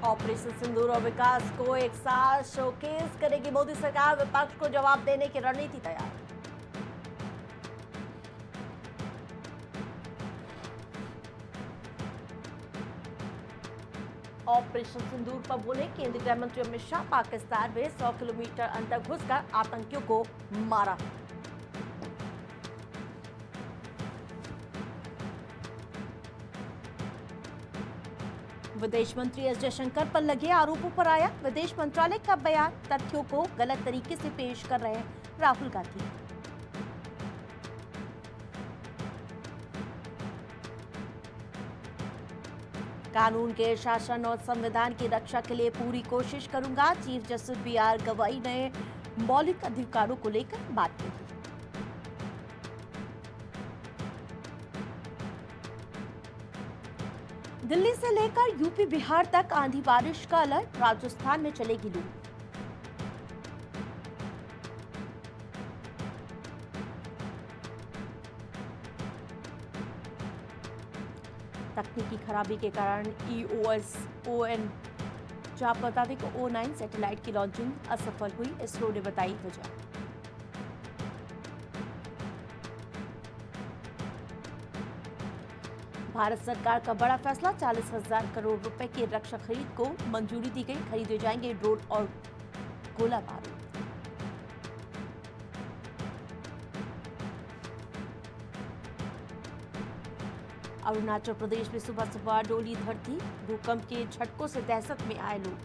Operation सिंदूर और विकास को एक साथ शोकेस करेगी मोदी सरकार, विपक्ष को जवाब देने की रणनीति तैयार। ऑपरेशन सिंदूर पर बोले केंद्रीय गृह मंत्री अमित शाह, पाकिस्तान में 100 किलोमीटर अंदर घुसकर आतंकियों को मारा। विदेश मंत्री एस जयशंकर पर लगे आरोपों पर आया विदेश मंत्रालय का बयान, तथ्यों को गलत तरीके से पेश कर रहे हैं राहुल गांधी। कानून के शासन और संविधान की रक्षा के लिए पूरी कोशिश करूंगा, चीफ जस्टिस बी आर गवाई ने मौलिक अधिकारों को लेकर बात की। दिल्ली से लेकर यूपी बिहार तक आंधी बारिश का अलर्ट, राजस्थान में चलेगी लू। तकनीकी खराबी के कारण EOS-ON जापाताविक O9 सैटेलाइट की लॉन्चिंग असफल हुई, इसरो ने बताई वजह। भारत सरकार का बड़ा फैसला, 40,000 करोड़ रुपए की रक्षा खरीद को मंजूरी दी गई, खरीदे जाएंगे ड्रोन और गोला बारूद। अरुणाचल प्रदेश में सुबह सुबह डोली धरती, भूकंप के झटकों से दहशत में आए लोग।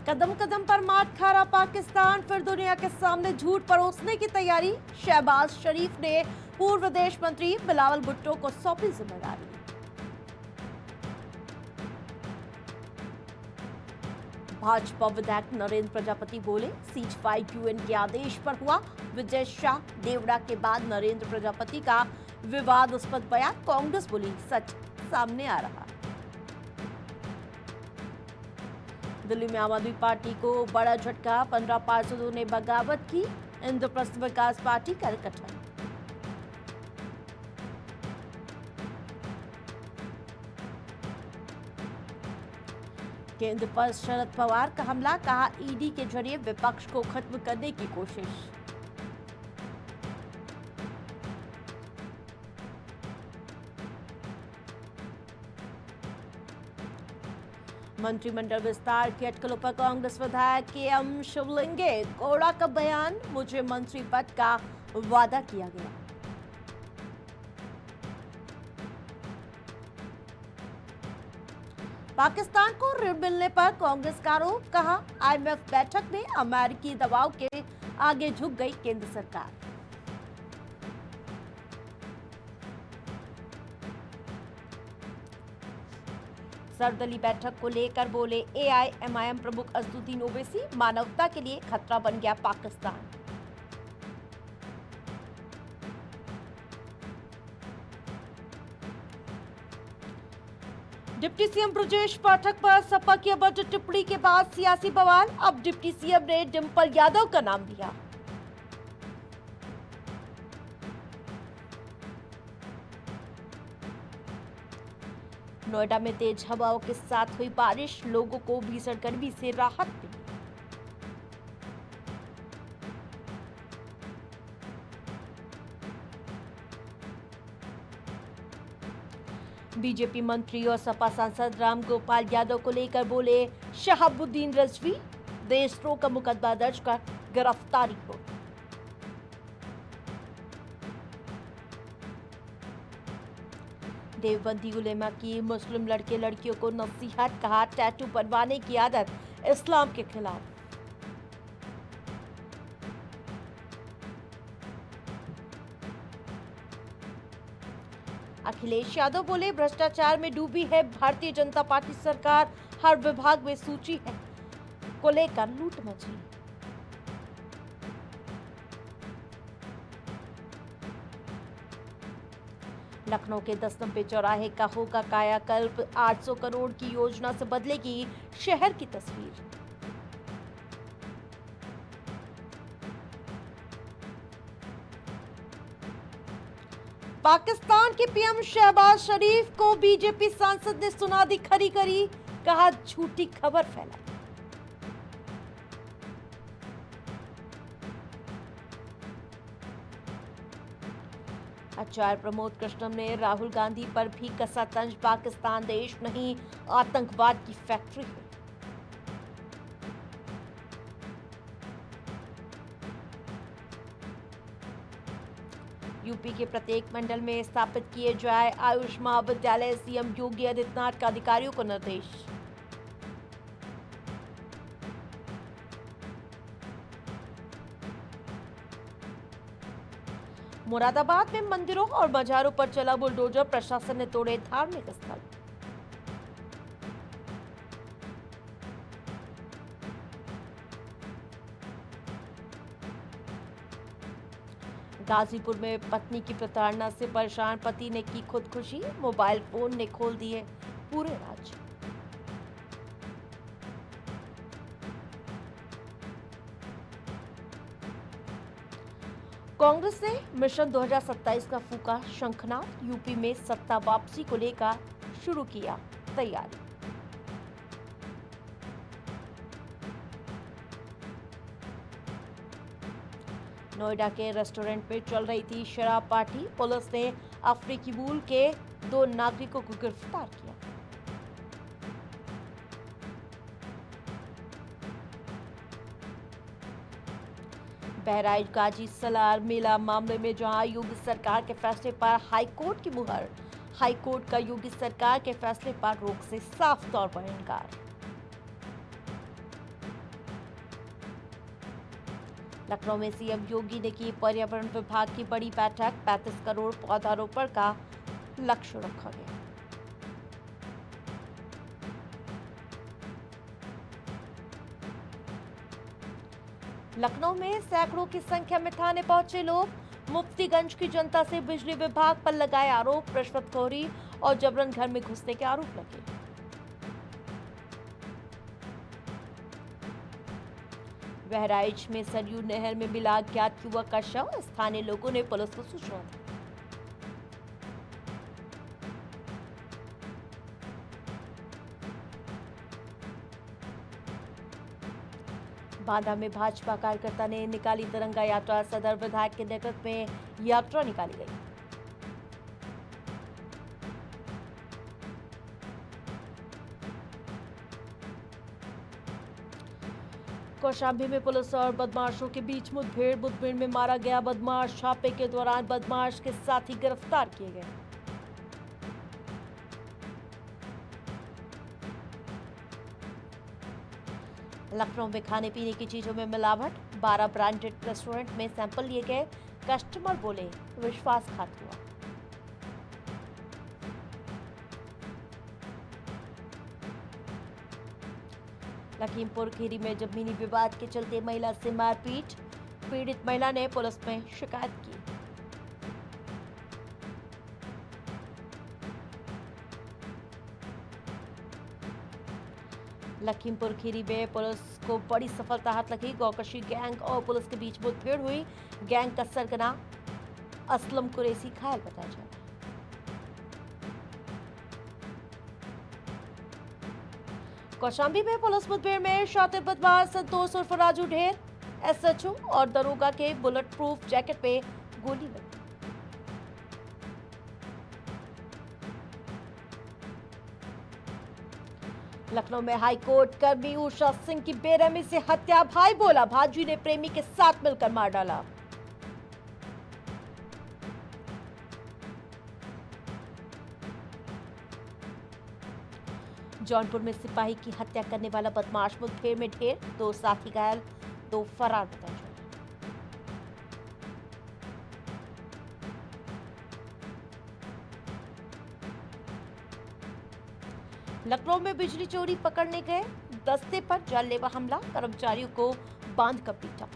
कदम कदम पर मात खा रहा पाकिस्तान, फिर दुनिया के सामने झूठ परोसने की तैयारी, शहबाज शरीफ ने पूर्व विदेश मंत्री बिलावल भुट्टो को सौंपी जिम्मेदारी। भाजपा विधायक नरेंद्र प्रजापति बोले, सीज-फायर UN के आदेश पर हुआ, विजय शाह देवड़ा के बाद नरेंद्र प्रजापति का विवादास्पद बयान, कांग्रेस बोली सच सामने आ रहा। दिल्ली में आम आदमी पार्टी को बड़ा झटका, 15 पार्षदों ने बगावत की, इंद्रप्रस्थ विकास पार्टी कर गठन। केंद्र पर शरद पवार का हमला, कहा ईडी के जरिए विपक्ष को खत्म करने की कोशिश। मंत्रिमंडल विस्तार की अटकलों पर कांग्रेस विधायक KM शिवलिंगे, गौड़ा का बयान, मुझे मंत्री पद का वादा किया गया। पाकिस्तान को ऋण मिलने पर कांग्रेस का आरोप, कहा IMF बैठक में अमेरिकी दबाव के आगे झुक गई केंद्र सरकार। सर्वदलीय बैठक को लेकर बोले AIMIM प्रमुख असदुद्दीन ओवैसी, मानवता के लिए खतरा बन गया पाकिस्तान। डिप्टी सीएम ब्रजेश पाठक पर सपा की बजट टिप्पणी के बाद सियासी बवाल, अब डिप्टी सीएम ने डिंपल यादव का नाम लिया। नोएडा में तेज हवाओं के साथ हुई बारिश, लोगों को भीषण गर्मी से राहत मिली। बीजेपी मंत्री और सपा सांसद रामगोपाल यादव को लेकर बोले शहाबुद्दीन रिजवी, देशद्रोह का मुकदमा दर्ज कर गिरफ्तारी हो। देवबंदी उलेमा की मुस्लिम लड़के लड़कियों को नसीहत, कहा टैटू बनवाने की आदत इस्लाम के खिलाफ। अखिलेश यादव बोले, भ्रष्टाचार में डूबी है भारतीय जनता पार्टी सरकार, हर विभाग में सूची है को लेकर लूट मची। लखनऊ के 10 नंबर चौराहे का होगा कायाकल्प, 800 करोड़ की योजना से बदलेगी शहर की तस्वीर। पाकिस्तान के पीएम शहबाज शरीफ को बीजेपी सांसद ने सुना दी खरी खरी, कहा झूठी खबर फैलाई। आचार्य प्रमोद कृष्णम ने राहुल गांधी पर भी कसा तंज, पाकिस्तान देश नहीं आतंकवाद की फैक्ट्री है। यूपी के प्रत्येक मंडल में स्थापित किए जाए आयुष महाविद्यालय, सीएम योगी आदित्यनाथ का अधिकारियों को निर्देश। मुरादाबाद में मंदिरों और मजारों पर चला बुलडोजर, प्रशासन ने तोड़े धार्मिक स्थल। गाजीपुर में पत्नी की प्रताड़ना से परेशान पति ने की खुदकुशी, मोबाइल फोन ने खोल दिए पूरे राज्य। कांग्रेस ने मिशन 2027 का फूका शंखनाद, यूपी में सत्ता वापसी को लेकर शुरू किया तैयारी। नोएडा के रेस्टोरेंट में चल रही थी शराब पार्टी, पुलिस ने अफ्रीकी मूल के 2 नागरिकों को गिरफ्तार किया। बहराइच गाजी सलार मेला मामले में जहां योगी सरकार के फैसले पर हाईकोर्ट की मुहर, हाईकोर्ट का योगी सरकार के फैसले पर रोक से साफ तौर पर इनकार। लखनऊ में सीएम योगी ने की पर्यावरण विभाग की बड़ी बैठक, 35 करोड़ पौधारोपण का लक्ष्य रखा गया। लखनऊ में सैकड़ों की संख्या में थाने पहुंचे लोग, मुफ्तीगंज की जनता से बिजली विभाग पर लगाए आरोप, रिश्वतखोरी और जबरन घर में घुसने के आरोप लगे। बहराइच में सरयू नहर में मिला अज्ञात युवक का शव, स्थानीय लोगों ने पुलिस को सूचना दी। बांदा में भाजपा कार्यकर्ता ने निकाली तिरंगा यात्रा, सदर विधायक के नेतृत्व में यात्रा निकाली गई। कौशाम्बी में पुलिस और बदमाशों के बीच मुठभेड़ में मारा गया बदमाश, छापे के दौरान बदमाश के साथी गिरफ्तार किए गए। लखनऊ में खाने पीने की चीजों में मिलावट, 12 ब्रांडेड रेस्टोरेंट में सैंपल लिए गए, कस्टमर बोले विश्वासघात हुआ। लखीमपुर खीरी में जमीनी विवाद के चलते महिला से मारपीट, पीड़ित महिला ने पुलिस में शिकायत की। लखीमपुर खीरी में पुलिस को बड़ी सफलता हाथ लगी, गौकशी गैंग और पुलिस के बीच मुठभेड़ हुई, गैंग का सरगना असलम कुरैशी घायल बताया जा रहा है। कौशाम्बी में पुलिस मुठभेड़ में शातिर बदमाश संतोष उर्फ राजू ढेर, एसएचओ और दरोगा के बुलेट प्रूफ जैकेट पे गोली लगी। लखनऊ में हाईकोर्ट कर्मी उषा सिंह की बेरहमी से हत्या, भाई बोला भाजी ने प्रेमी के साथ मिलकर मार डाला। जौनपुर में सिपाही की हत्या करने वाला बदमाश मुठभेड़ में ढेर, 2 साथी घायल, 2 फरार बताए जा रहे हैं। लखनऊ में बिजली चोरी पकड़ने गए दस्ते पर जानलेवा हमला, कर्मचारियों को बांधकर पीटा।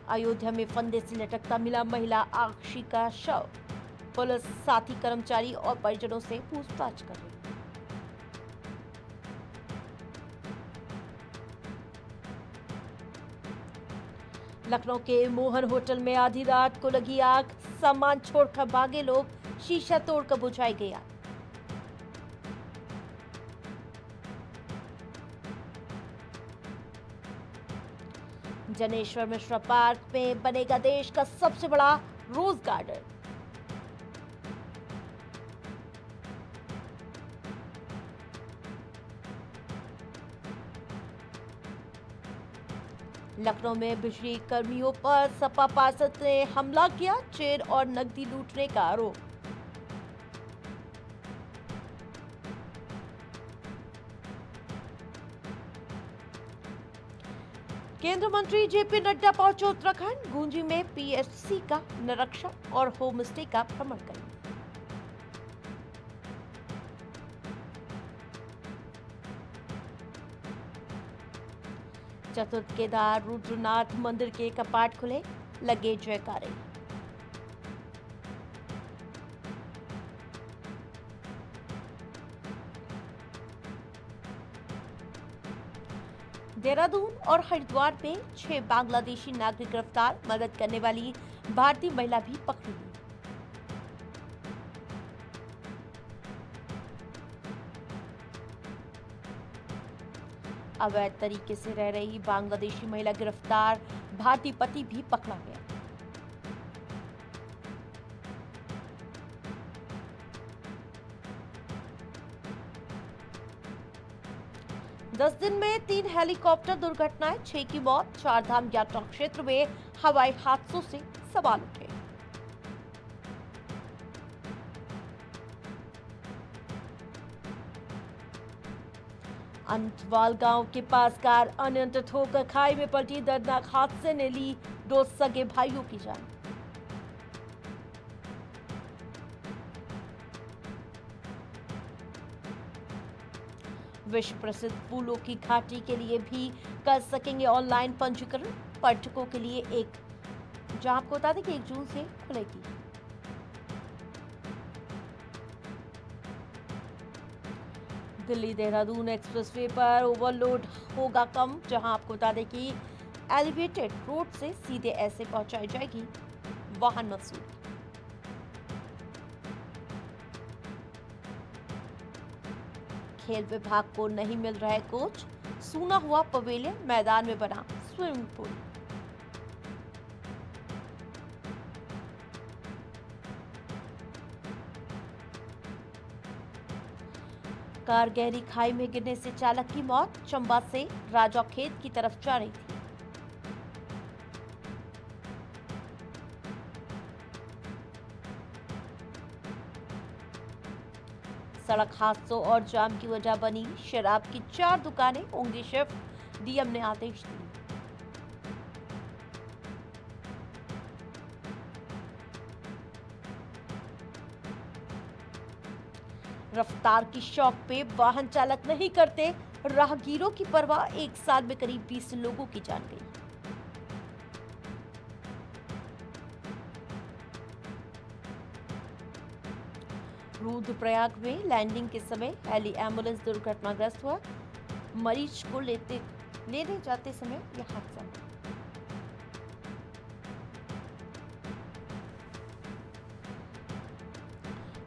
अयोध्या में फंदे से लटकता मिला महिला आक्षी का शव, पुलिस साथी कर्मचारी और परिजनों से पूछताछ कर रही। लखनऊ के मोहन होटल में आधी रात को लगी आग, सामान छोड़कर भागे लोग, शीशा तोड़कर बुझाई गई आग। जनेश्वर मिश्रा पार्क में बनेगा देश का सबसे बड़ा रोज गार्डन। लखनऊ में बिजली कर्मियों पर सपा पार्षद ने हमला किया, चेन और नकदी लूटने का आरोप। केंद्रीय मंत्री जेपी नड्डा पहुंचे उत्तराखंड, गूंजी में पीएचसी का निरीक्षण और होम स्टे का भ्रमण करेंगे। चतुर्थ केदार रुद्रनाथ मंदिर के कपाट खुले, लगे जयकारे। देहरादून और हरिद्वार में 6 बांग्लादेशी नागरिक गिरफ्तार, मदद करने वाली भारतीय महिला भी पकड़ी गई। अवैध तरीके से रह रही बांग्लादेशी महिला गिरफ्तार, भारतीय पति भी पकड़ा गया। दस दिन में 3 हेलीकॉप्टर दुर्घटनाएं, 6 की मौत, 4 धाम यात्रा क्षेत्र में हवाई हादसों से सवाल उठे। अंतवाल गांव के पास कार अनियंत्रित होकर खाई में पलटी, दर्दनाक हादसे ने ली 2 सगे भाइयों की जान। विश्व प्रसिद्ध फूलों की घाटी के लिए भी कर सकेंगे ऑनलाइन पंजीकरण, पर्यटकों के लिए जहां आपको बता दें कि 1 जून से खुलेगी। दिल्ली देहरादून एक्सप्रेसवे पर ओवरलोड होगा कम, जहां आपको बता दें कि एलिवेटेड रोड से सीधे ऐसे पहुंचाई जाएगी वाहन मसूरी। खेल विभाग को नहीं मिल रहा है कोच, सूना हुआ पवेलियन, मैदान में बना स्विमिंग पूल। कार गहरी खाई में गिरने से चालक की मौत, चंबा से राजा खेत की तरफ जा रही थी। सड़क हादसों और जाम की वजह बनी शराब की 4 दुकानें, होंगी शिफ्ट, डीएम ने आदेश दिए। रफ्तार की शौक पे वाहन चालक नहीं करते राहगीरों की परवाह, 1 साल में करीब 20 लोगों की जान गई। रुद्रप्रयाग में लैंडिंग के समय हेली एम्बुलेंस दुर्घटनाग्रस्त हुआ, मरीज को लेने जाते समय यह हादसा हुआ।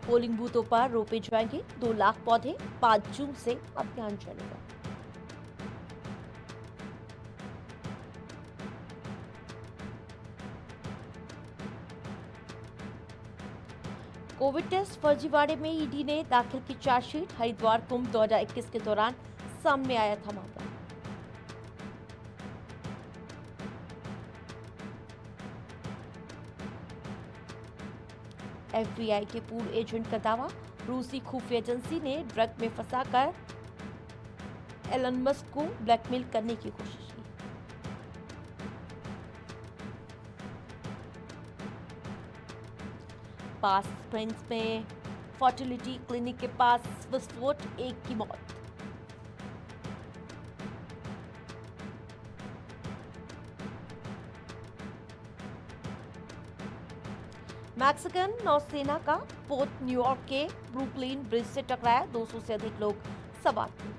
पोलिंग बूथों पर रोपे जाएंगे 2 लाख पौधे, 5 जून से अभियान चलेगा। कोविड टेस्ट फर्जीवाड़े में ईडी ने दाखिल की चार्जशीट, हरिद्वार कुंभ 2021 के दौरान सामने आया था मामला। एफबीआई के पूर्व एजेंट का दावा, रूसी खुफिया एजेंसी ने ड्रग में फंसाकर एलन मस्क को ब्लैकमेल करने की कोशिश की। पास स्प्रिंग्स में फर्टिलिटी क्लिनिक के पास विस्फोट, 1 की मौत। मैक्सिकन नौसेना का पोत न्यूयॉर्क के ब्रुकलिन ब्रिज से टकराया, 200 से अधिक लोग सवार थे।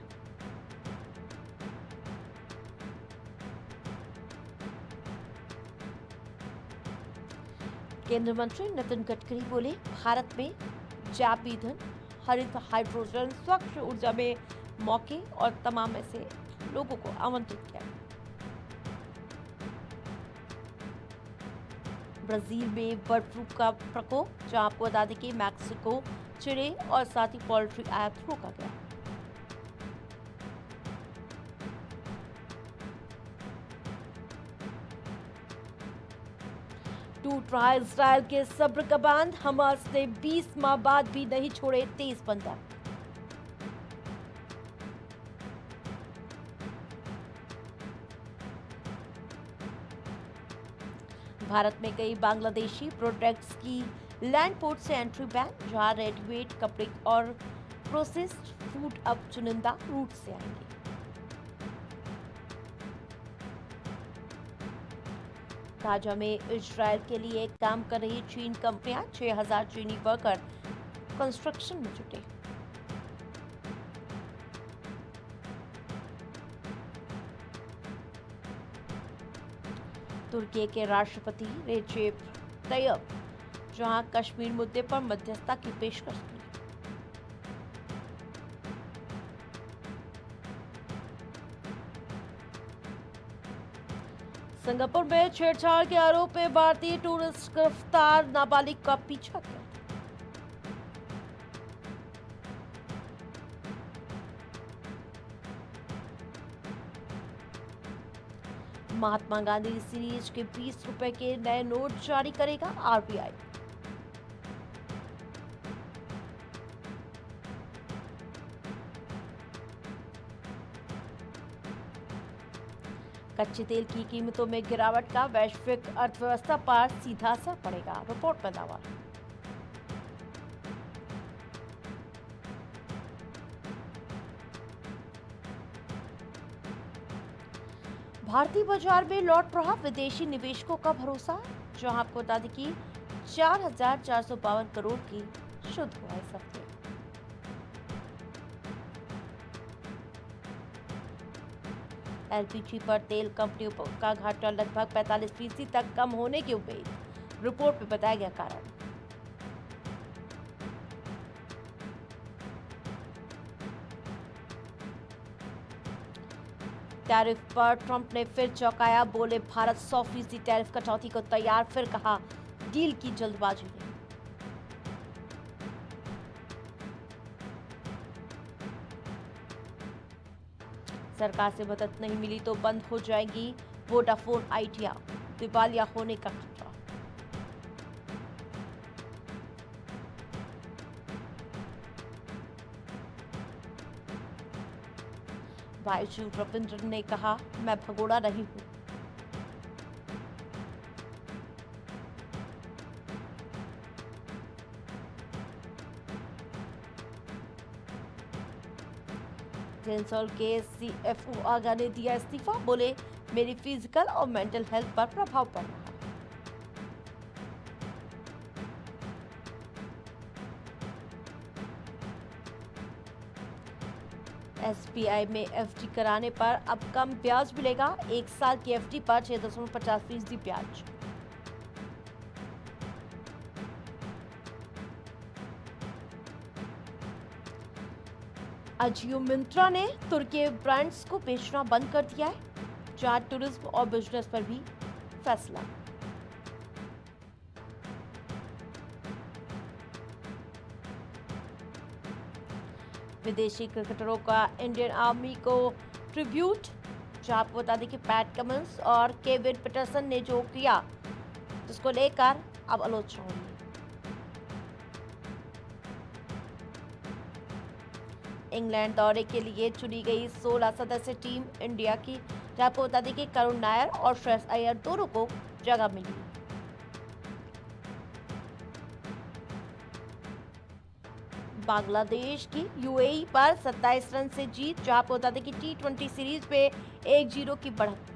केंद्रीय मंत्री नितिन गडकरी बोले, भारत में जैव ईंधन, हरित हाइड्रोजन, स्वच्छ ऊर्जा में मौके और तमाम ऐसे लोगों को आमंत्रित किया। ब्राजील में बर्ड फ्लू का प्रकोप, जहां आपको बता दें कि मैक्सिको चिड़े और साथ ही पोल्ट्री आयात रोका गया। टूट रहा इजरायल के सब्र का बांध, हमास ने 20 माह बाद भी नहीं छोड़े 23 बंधक। भारत में कई बांग्लादेशी प्रोडक्ट्स की लैंड पोर्ट से एंट्री बैन, जहां रेडीमेड कपड़े और प्रोसेस्ड फूड अब चुनिंदा रूट से आएंगे। गाजा में इजरायल के लिए काम कर रही चीन कंपनियां, 6000 चीनी वर्कर कंस्ट्रक्शन में जुटे। तुर्की के राष्ट्रपति रेजेप तैयब, जहां कश्मीर मुद्दे पर मध्यस्थता की पेशकश की। सिंगापुर में छेड़छाड़ के आरोप में भारतीय टूरिस्ट गिरफ्तार, नाबालिग का पीछा किया। महात्मा गांधी सीरीज के 20 रुपए के नए नोट जारी करेगा आरबीआई। कच्चे तेल की कीमतों में गिरावट का वैश्विक अर्थव्यवस्था पर सीधा असर पड़ेगा, रिपोर्ट में दावा। भारतीय बाजार में लौट रहा विदेशी निवेशकों का भरोसा, जहां आपको बता दें कि 4,452 करोड़ की शुद्ध हुआ इस हफ्ते। एलपीजी पर तेल कंपनियों का घाटा लगभग 45% तक कम होने की उम्मीद, रिपोर्ट में बताया गया कारण। टैरिफ पर ट्रंप ने फिर चौंकाया, बोले भारत 100% टैरिफ कटौती को तैयार, फिर कहा डील की जल्दबाजी में। सरकार से मदद नहीं मिली तो बंद हो जाएगी वोडाफोन आइडिया, दिवालिया होने का खतरा। बाइजू रविंद्र ने कहा, मैं भगोड़ा नहीं हूं। जेंसॉल के सीएफओ आगा ने दिया इस्तीफा, बोले मेरी फिजिकल और मेंटल हेल्थ पर प्रभाव पड़ रहा। एसबीआई में एफडी कराने पर अब कम ब्याज मिलेगा, 1 साल की एफडी पर 6.50% ब्याज। अजियो मिंत्रा ने तुर्की ब्रांड्स को बेचना बंद कर दिया है, जहां टूरिज्म और बिजनेस पर भी फैसला। विदेशी क्रिकेटरों का इंडियन आर्मी को ट्रिब्यूट, जहां आपको बता दें कि पैट कमिंस और केविन पीटरसन ने जो किया, जिसको लेकर अब आलोचना हुई। इंग्लैंड दौरे के लिए चुनी गई 16 सदस्य टीम इंडिया की, जहां आपको बता दें कि करुण नायर और श्रेयस अय्यर दोनों को जगह मिली। बांग्लादेश की यूएई पर 27 रन से जीत, जहां आपको बता दें कि T20 सीरीज पे 1-0 की बढ़त।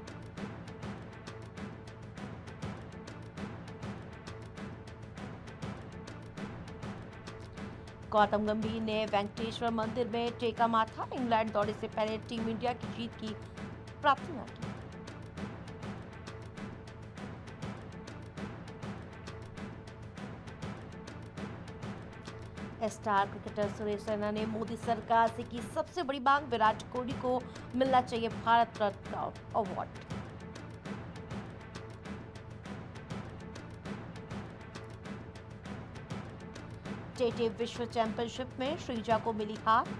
गौतम गंभीर ने वेंकटेश्वर मंदिर में टेका माथा, इंग्लैंड दौरे से पहले टीम इंडिया की जीत की प्रार्थना की। स्टार क्रिकेटर सुरेश रैना ने मोदी सरकार से की सबसे बड़ी मांग, विराट कोहली को मिलना चाहिए भारत रत्न अवार्ड। टी20 विश्व चैंपियनशिप में श्रीजा को मिली हार।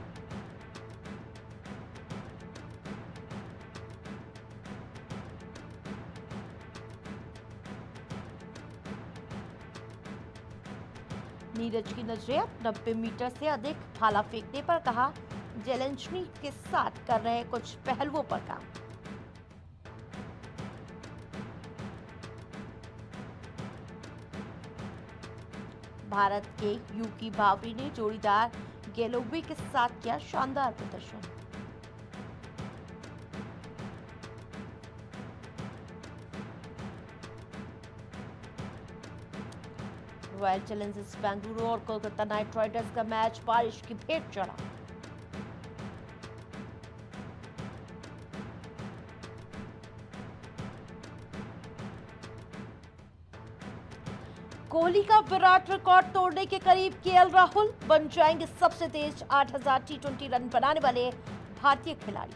नीरज की नजरें अब 90 मीटर से अधिक भाला फेंकने पर, कहा जेलेंस्की के साथ कर रहे कुछ पहलुओं पर काम। भारत के यूकी बावरी ने जोड़ीदार गैलोवे के साथ किया शानदार प्रदर्शन। रॉयल चैलेंजर्स बेंगलुरु और कोलकाता नाइट राइडर्स का मैच बारिश की भेंट चढ़ा। कोहली का विराट रिकॉर्ड तोड़ने के करीब केएल राहुल बन जाएंगे सबसे तेज 8000 टी20 रन बनाने वाले भारतीय खिलाड़ी।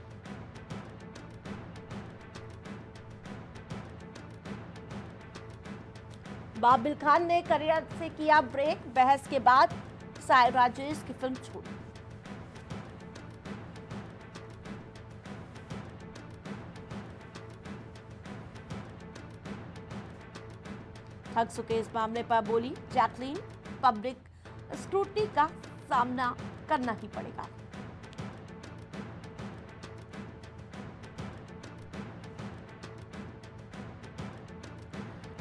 बाबिल खान ने करियर से किया ब्रेक, बहस के बाद साई राजेश की फिल्म छोड़ी। ठग्स के इस मामले पर बोली जैकलीन, पब्लिक स्क्रूटनी का सामना करना ही पड़ेगा।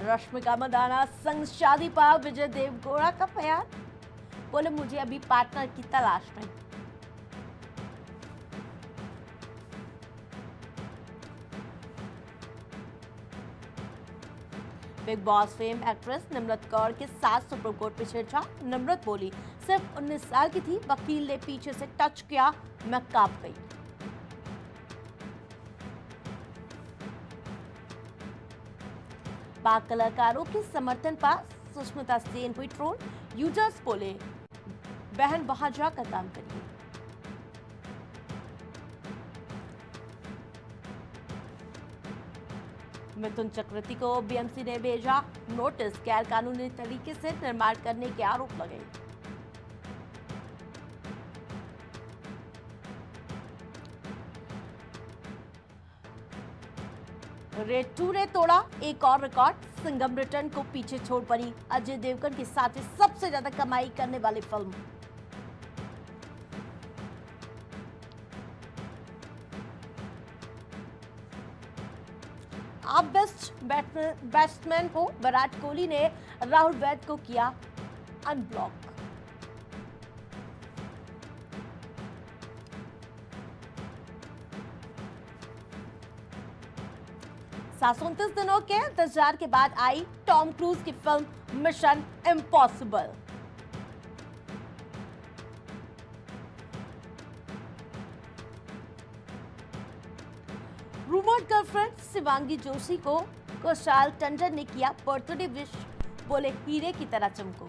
रश्मिका मंदाना संग शादी पर विजय देवगौड़ा का बयान, बोले मुझे अभी पार्टनर की तलाश नहीं। Big boss fame actress Nimrat Kaur के साथ सुप्रीम कोर्ट में छेड़छाड़। निम्रत बोली सिर्फ 19 साल की थी, वकील ने पीछे से टच किया, मैं कांप गई। पाक कलाकारों के समर्थन पर सुष्मिता सेन हुई ट्रोल। यूजर्स बोले बहन वहां जाकर काम करिए। मिथुन चक्रवर्ती को बीएमसी ने भेजा नोटिस, गैर कानूनी तरीके से निर्माण करने के आरोप लगे। रेड 2 ने तोड़ा एक और रिकॉर्ड, सिंघम रिटर्न को पीछे छोड़ पड़ी अजय देवगन के साथ ही सबसे ज्यादा कमाई करने वाली फिल्म। आप बेस्ट बैट्समैन हो, विराट कोहली ने राहुल वैद को किया अनब्लॉक। 729 दिनों के इंतजार के बाद आई टॉम क्रूज की film mission impossible. Rumoured girlfriend Shivangi Joshi को कुशाल टंडन ने किया बर्थडे विश, बोले हीरे की तरह चमको।